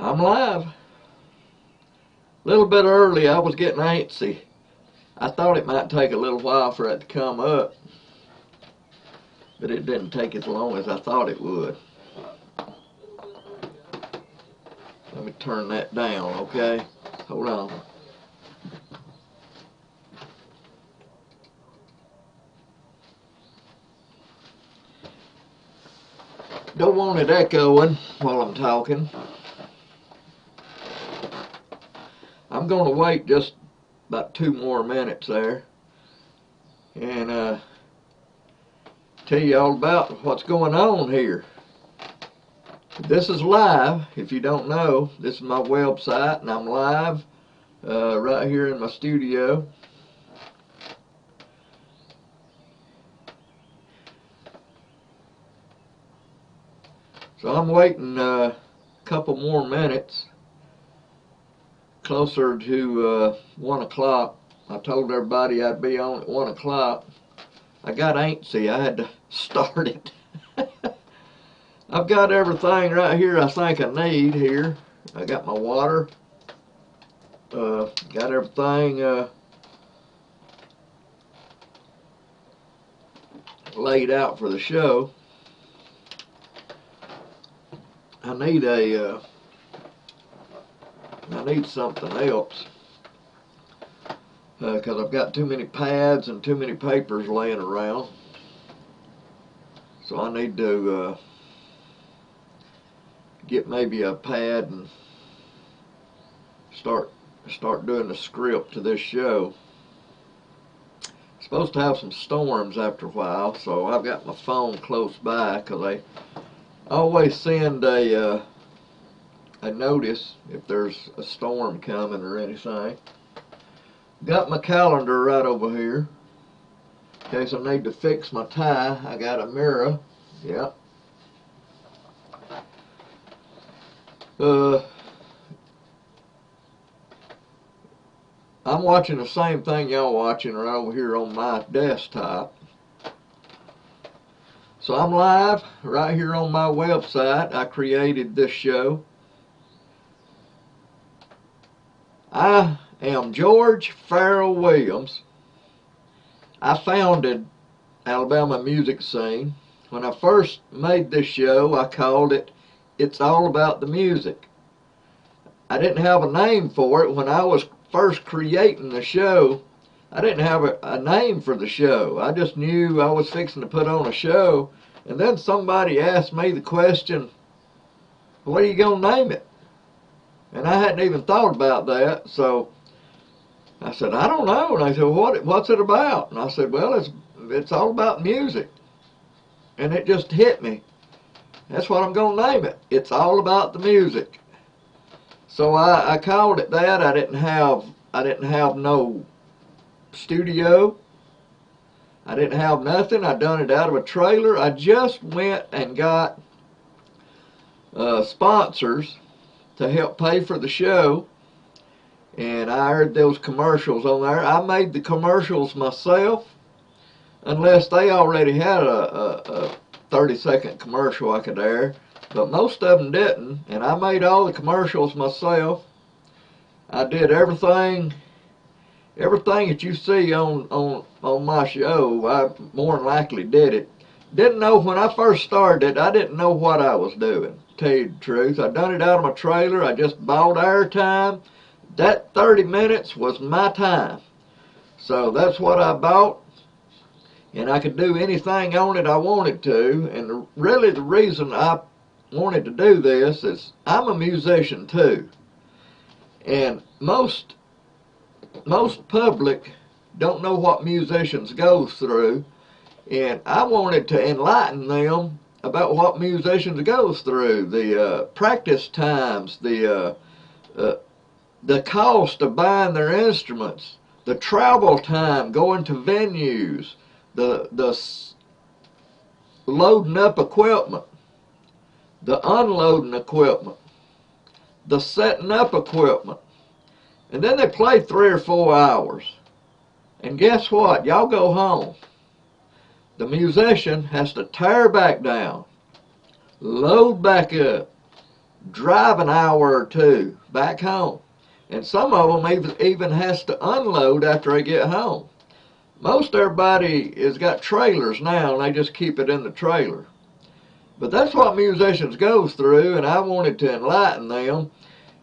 I'm live. A little bit early, I was getting antsy. I thought it might take a little while for it to come up, but it didn't take as long as I thought it would. Let me turn that down, okay? Hold on. Don't want it echoing while I'm talking. I'm going to wait just about 2 more minutes there and tell you all about what's going on here. This is live. If you don't know, this is my website, and I'm live right here in my studio. So I'm waiting a couple more minutes, closer to 1 o'clock. I told everybody I'd be on at 1 o'clock. I got antsy. I had to start it. I've got everything right here I think I need here. I got my water. Got everything laid out for the show. I need something else because I've got too many pads and too many papers laying around. So I need to get maybe a pad and start doing the script to this show. It's supposed to have some storms after a while, so I've got my phone close by because they always send a notice if there's a storm coming or anything. Got my calendar right over here in case I need to fix my tie. I got a mirror. Yep. I'm watching the same thing y'all watching right over here on my desktop. So I'm live right here on my website. I created this show. I am George Farrell Williams. I founded Alabama Music Scene. When I first made this show, I called it It's All About the Music. I didn't have a name for it. When I was first creating the show, I didn't have a name for the show. I just knew I was fixing to put on a show, and then somebody asked me the question, what are you going to name it? And I hadn't even thought about that, so I said, I don't know. And they said, what's it about? And I said, well, it's all about music. And it just hit me. That's what I'm going to name it. It's all about the music. So I called it that. I didn't have no studio. I didn't have nothing. I done it out of a trailer. I just went and got sponsors to help pay for the show, and I heard those commercials on there. I made the commercials myself, unless they already had a 30-second commercial I could air, but most of them didn't, and I made all the commercials myself. I did everything that you see on my show. I more than likely did it. Didn't know when I first started, I didn't know what I was doing, to tell you the truth. I done it out of my trailer. I just bought airtime. That 30 minutes was my time. So that's what I bought, and I could do anything on it I wanted to. And really the reason I wanted to do this is I'm a musician too. And most public don't know what musicians go through, and I wanted to enlighten them about what musicians goes through, the practice times, the cost of buying their instruments, the travel time going to venues, the loading up equipment, the unloading equipment, the setting up equipment. And then they play 3 or 4 hours. And guess what? Y'all go home. The musician has to tear back down, load back up, drive an hour or two back home. And some of them even has to unload after they get home. Most everybody has got trailers now, and they just keep it in the trailer. But that's what musicians goes through, and I wanted to enlighten them.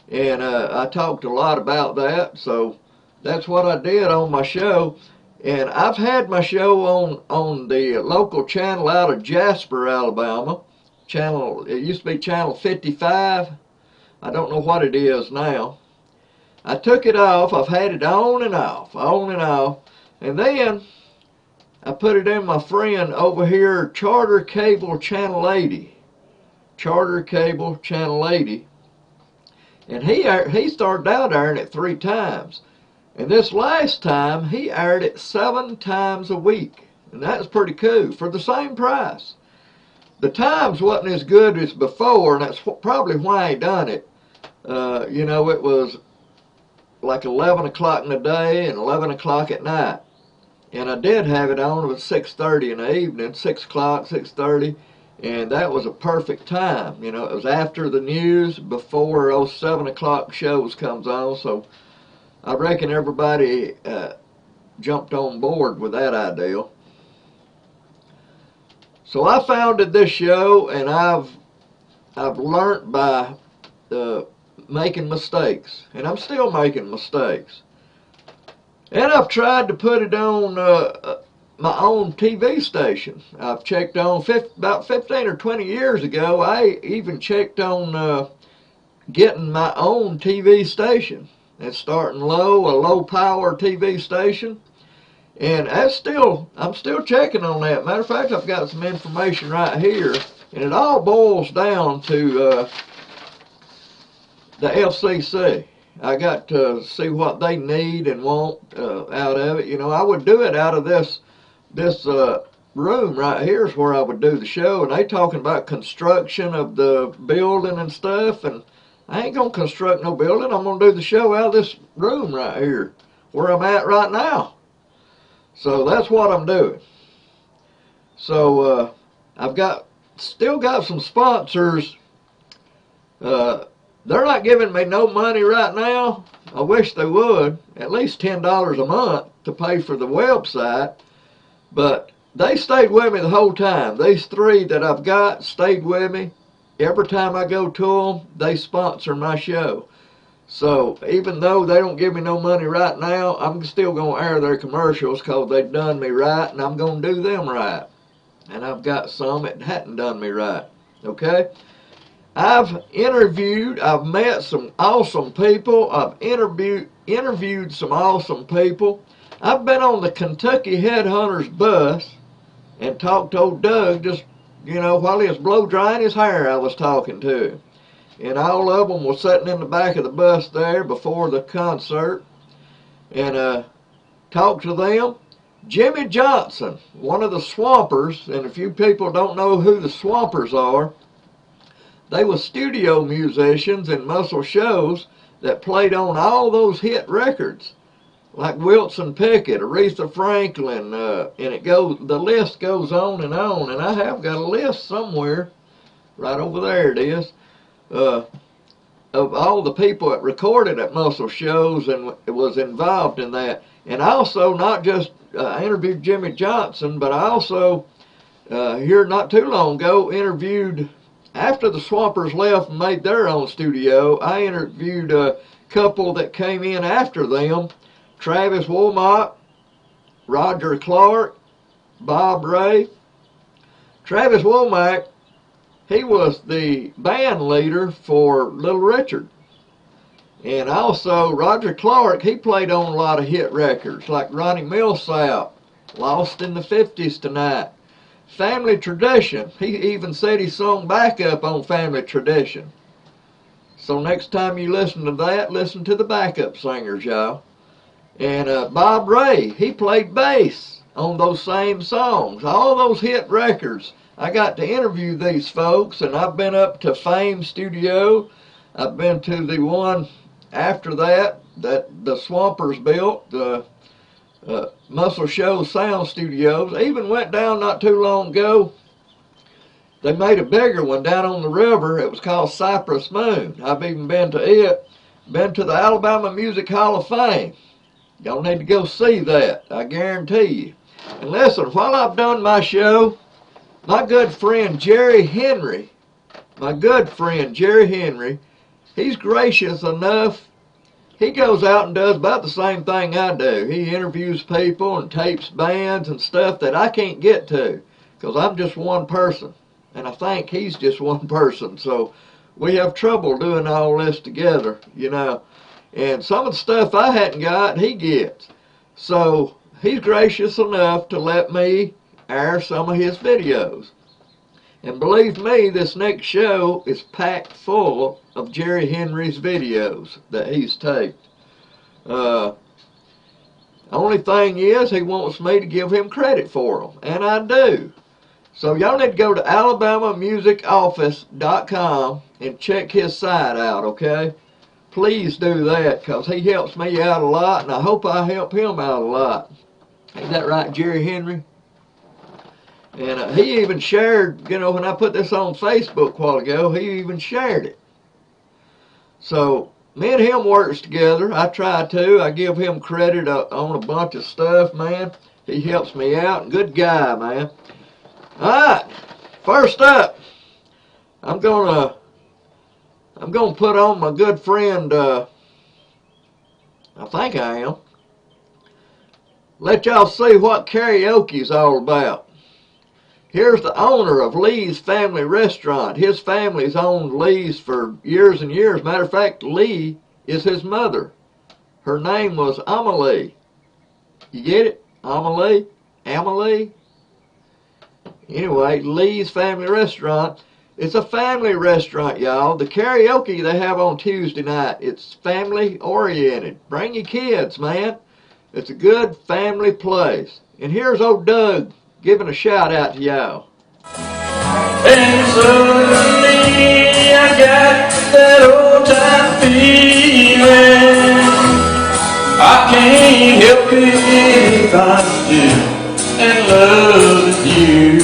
And I talked a lot about that, so that's what I did on my show. And I've had my show on the local channel out of Jasper, Alabama. It used to be channel 55. I don't know what it is now. I took it off. I've had it on and off, and then I put it in my friend over here, Charter Cable Channel 80. Charter Cable Channel 80. And he started out airing it 3 times. And this last time, he aired it 7 times a week. And that's pretty cool for the same price. The times wasn't as good as before, and that's probably why he done it. You know, it was like 11 o'clock in the day and 11 o'clock at night. And I did have it on. It was 6:30 in the evening, 6 o'clock, 6:30. And that was a perfect time. You know, it was after the news, before those 7 o'clock shows comes on. So I reckon everybody jumped on board with that idea. So I founded this show, and I've learned by making mistakes, and I'm still making mistakes. And I've tried to put it on my own TV station. I've checked on about 15 or 20 years ago. I even checked on getting my own TV station. It's starting low, a low power TV station. And I'm still checking on that. Matter of fact, I've got some information right here, and it all boils down to the FCC. I got to see what they need and want out of it. You know, I would do it out of this room right here is where I would do the show, and they talking about construction of the building and stuff, and I ain't gonna construct no building. I'm gonna do the show out of this room right here where I'm at right now. So that's what I'm doing. So I've still got some sponsors. They're not giving me no money right now. I wish they would. At least $10 a month to pay for the website. But they stayed with me the whole time. These 3 that I've got stayed with me. Every time I go to them, they sponsor my show. So even though they don't give me no money right now, I'm still going to air their commercials because they've done me right, and I'm going to do them right. And I've got some that hadn't done me right. Okay? I've met some awesome people. I've interviewed some awesome people. I've been on the Kentucky Headhunters bus and talked to old Doug just, you know, while he was blow drying his hair, I was talking to him. And all of them were sitting in the back of the bus there before the concert, and talked to them. Jimmy Johnson, one of the Swampers, and if you people don't know who the Swampers are, they were studio musicians in Muscle Shoals that played on all those hit records, like Wilson Pickett, Aretha Franklin, and the list goes on, and I have got a list somewhere, right over there it is, of all the people that recorded at Muscle Shoals and was involved in that. And also, not just I interviewed Jimmy Johnson, but I also, here not too long ago, interviewed, after the Swampers left and made their own studio, I interviewed a couple that came in after them, Travis Womack, Roger Clark, Bob Ray. Travis Womack, he was the band leader for Little Richard. And also Roger Clark, he played on a lot of hit records like Ronnie Milsap, Lost in the 50s Tonight, Family Tradition. He even said he sung backup on Family Tradition. So next time you listen to that, listen to the backup singers, y'all. And Bob Ray, he played bass on those same songs, all those hit records. I got to interview these folks, and I've been up to Fame Studio. I've been to the one after that the Swampers built, the Muscle Shoals Sound Studios. I even went down not too long ago They made a bigger one down on the river. It was called Cypress Moon. I've even been to it. Been to the Alabama Music Hall of Fame. Y'all need to go see that, I guarantee you. And listen, while I've done my show, my good friend Jerry Henry, he's gracious enough. He goes out and does about the same thing I do. He interviews people and tapes bands and stuff that I can't get to, because I'm just one person. And I think he's just one person. So we have trouble doing all this together, you know. And some of the stuff I hadn't got, he gets. So he's gracious enough to let me air some of his videos. And believe me, this next show is packed full of Jerry Henry's videos that he's taped. Only thing is, he wants me to give him credit for them, and I do. So y'all need to go to AlabamaMusicOffice.com and check his site out, okay? Please do that, because he helps me out a lot, and I hope I help him out a lot. Ain't that right, Jerry Henry? And he even shared, you know, when I put this on Facebook a while ago, he even shared it. So me and him works together. I try to. I give him credit on a bunch of stuff, man. He helps me out. Good guy, man. Alright, first up, I'm gonna put on my good friend, I think I am. Let y'all see what karaoke's all about. Here's the owner of Lee's Family Restaurant. His family's owned Lee's for years and years. Matter of fact, Lee is his mother. Her name was Amelie. You get it? Amelie? Amelie? Anyway, Lee's Family Restaurant. It's a family restaurant, y'all. The karaoke they have on Tuesday night, it's family oriented. Bring your kids, man. It's a good family place. And here's old Doug giving a shout out to y'all. And suddenly I got that old time feeling. I can't help it if I'm still in love with you.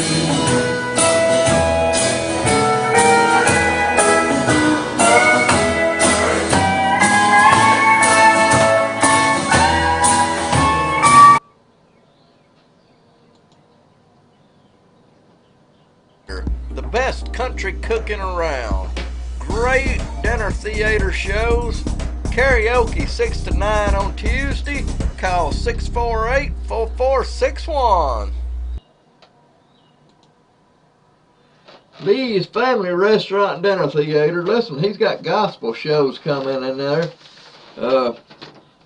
The best country cooking around. Great dinner theater shows. Karaoke 6 to 9 on Tuesday. Call 648-4461. Lee's Family Restaurant and Dinner Theater. Listen, he's got gospel shows coming in there.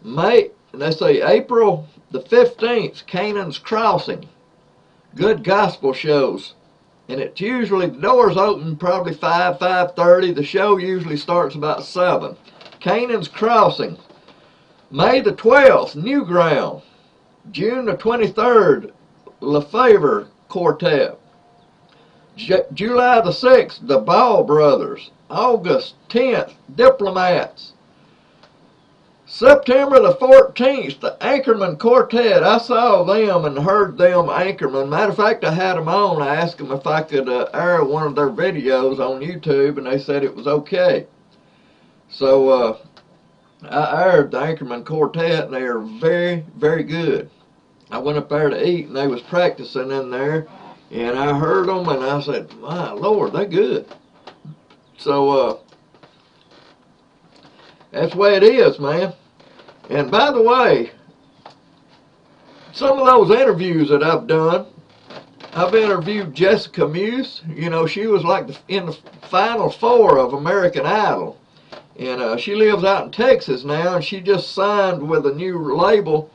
Let's say April the 15th, Canaan's Crossing. Good gospel shows. And it's usually, the doors open probably 5:30. The show usually starts about 7. Canaan's Crossing. May the 12th, New Ground. June the 23rd, LaFavor Quartet. July the 6th, the Ball Brothers. August 10th, Diplomats. September the 14th, the Anchorman Quartet. I saw them and heard them Anchorman. Matter of fact, I had them on. I asked them if I could air one of their videos on YouTube, and they said it was okay. So I aired the Anchorman Quartet, and they are very, very good. I went up there to eat, and they was practicing in there, and I heard them, and I said, my Lord, they're good. So that's the way it is, man. And by the way, some of those interviews that I've done, I've interviewed Jessica Muse. You know, she was like in the final 4 of American Idol. And she lives out in Texas now, and she just signed with a new label.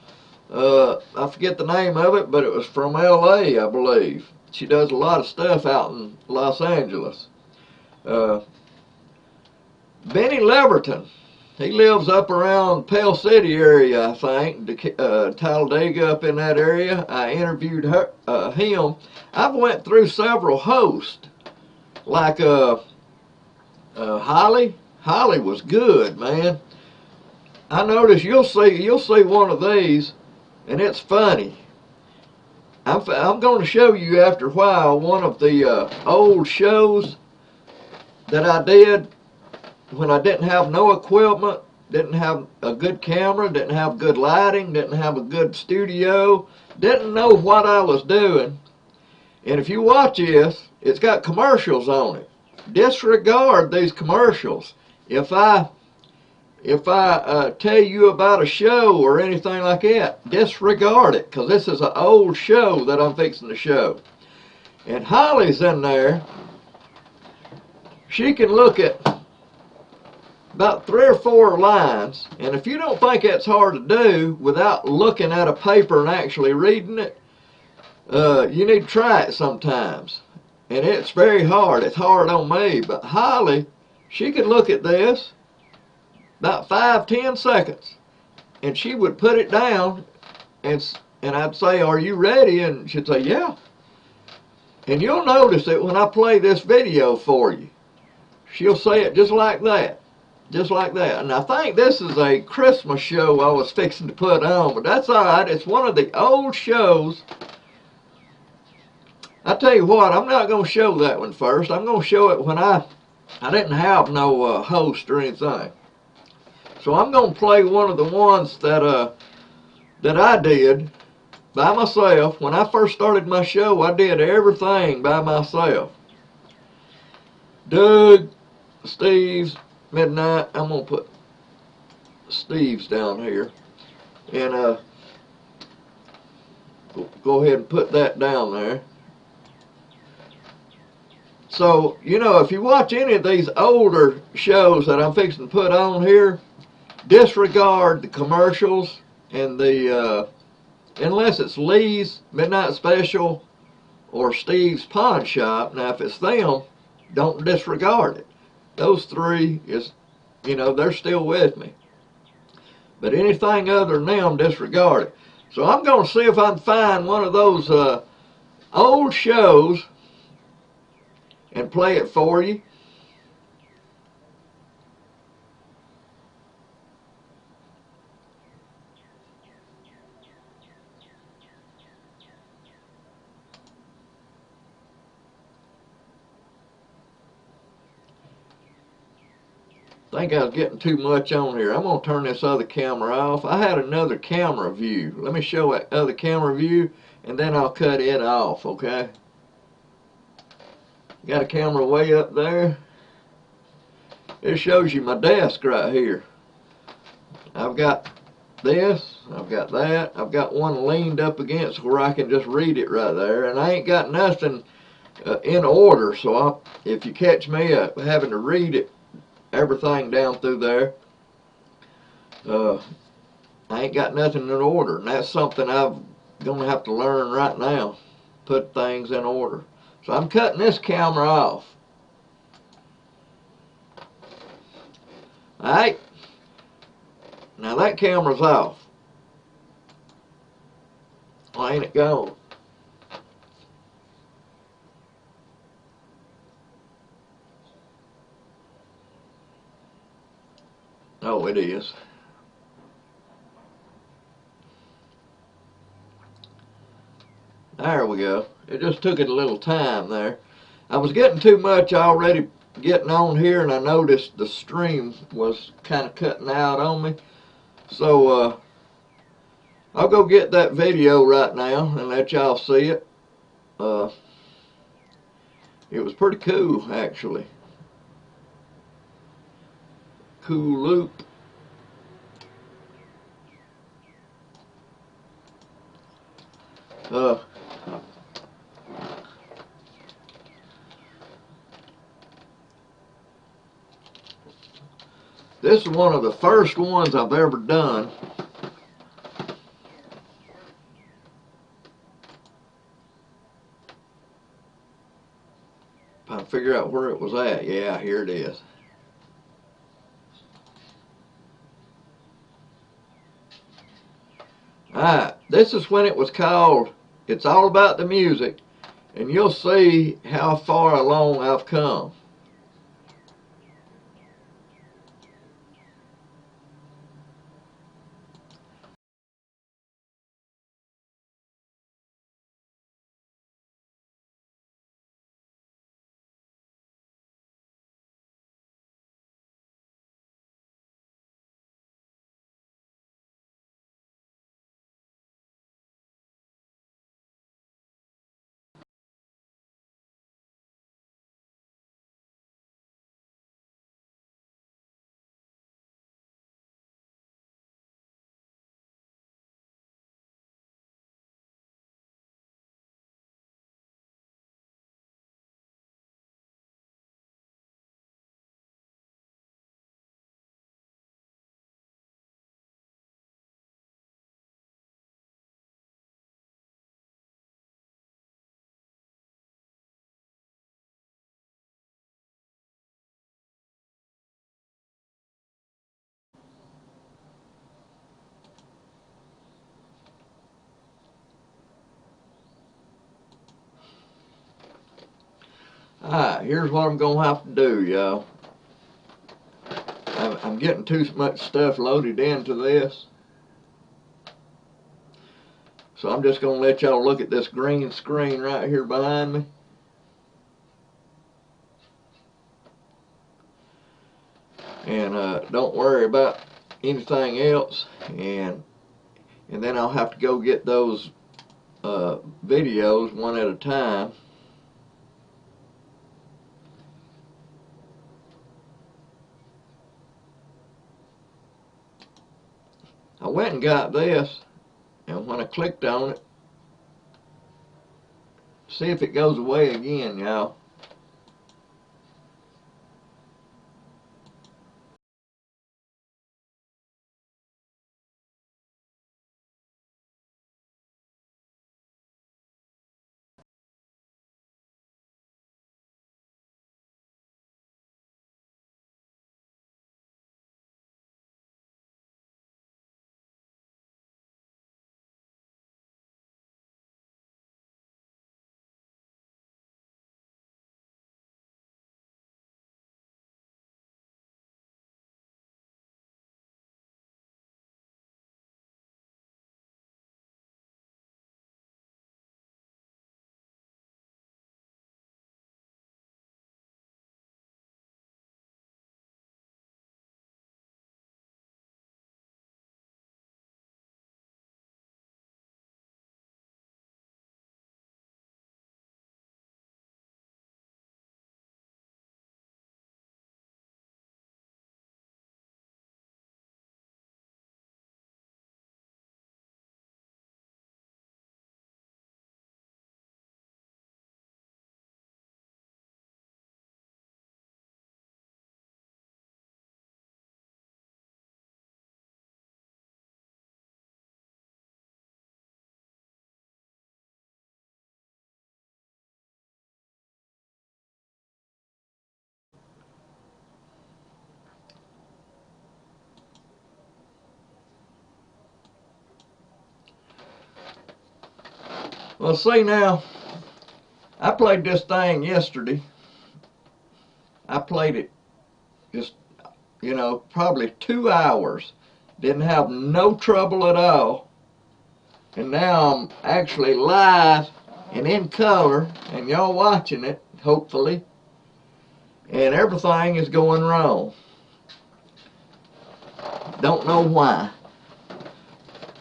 I forget the name of it, but it was from L.A., I believe. She does a lot of stuff out in Los Angeles. Benny Leverton. He lives up around Pell City area, I think, Talladega, up in that area. I interviewed him. I've went through several hosts, like Holly. Holly was good, man. I noticed you'll see one of these, and it's funny. I'm going to show you after a while one of the old shows that I did when I didn't have no equipment, didn't have a good camera, didn't have good lighting, didn't have a good studio, didn't know what I was doing. And if you watch this, it's got commercials on it. Disregard these commercials. If I tell you about a show or anything like that, disregard it, because this is an old show that I'm fixing to show. And Holly's in there. She can look at about 3 or 4 lines, and if you don't think that's hard to do without looking at a paper and actually reading it, you need to try it sometimes. And it's very hard. It's hard on me. But Holly, she could look at this about 5-10 seconds, and she would put it down, and I'd say, "Are you ready?" And she'd say, "Yeah." And you'll notice that when I play this video for you, she'll say it just like that. Just like that. And I think this is a Christmas show I was fixing to put on, but that's alright. It's one of the old shows. I tell you what, I'm not going to show that one first. I'm going to show it when I didn't have no host or anything. So I'm going to play one of the ones that I did by myself. When I first started my show, I did everything by myself. Doug, Steve's, Midnight. I'm going to put Steve's down here. And go ahead and put that down there. So, you know, if you watch any of these older shows that I'm fixing to put on here, disregard the commercials and the, unless it's Lee's Midnight Special or Steve's Pawn Shop. Now, if it's them, don't disregard it. Those 3 is, you know, they're still with me. But anything other than them, disregard it. So I'm going to see if I can find one of those old shows and play it for you. I think I was getting too much on here. I'm going to turn this other camera off. I had another camera view. Let me show that other camera view, and then I'll cut it off, okay? Got a camera way up there. It shows you my desk right here. I've got this, I've got that, I've got one leaned up against where I can just read it right there, and I ain't got nothing in order, so if you catch me having to read it, everything down through there, I ain't got nothing in order, and that's something I'm gonna have to learn right now, put things in order. So I'm cutting this camera off. Alright, now that camera's off. Well, ain't it gone? Oh, it is. There we go. It just took it a little time there. I was getting too much already getting on here, and I noticed the stream was kind of cutting out on me. So I'll go get that video right now and let y'all see it. It was pretty cool, actually. Cool loop. This is one of the first ones I've ever done. Trying to figure out where it was at. Yeah, here it is. Alright, this is when it was called It's All About the Music, and you'll see how far along I've come. Alright, here's what I'm gonna have to do, y'all. I'm getting too much stuff loaded into this. So I'm just gonna let y'all look at this green screen right here behind me. And don't worry about anything else. And then I'll have to go get those videos one at a time. I went and got this, and when I clicked on it, see if it goes away again, y'all. Well, see now, I played this thing yesterday. I played it just, probably 2 hours. Didn't have no trouble at all. And now I'm actually live and in color, and y'all watching it, hopefully. And everything is going wrong. Don't know why.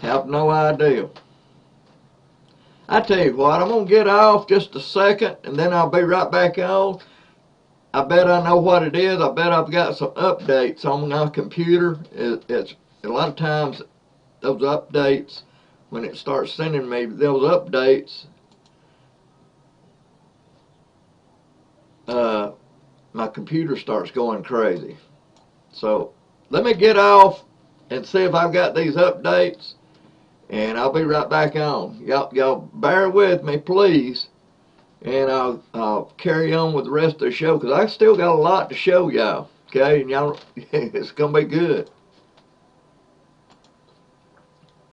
Have no idea. I tell you what, I'm going to get off just a second, and then I'll be right back on. I bet I know what it is. I bet I've got some updates on my computer. It's a lot of times those updates, when it starts sending me those updates, my computer starts going crazy. So let me get off and see if I've got these updates, and I'll be right back on. Y'all bear with me, please, and I'll carry on with the rest of the show, because I still got a lot to show y'all, okay? And y'all, it's gonna be good.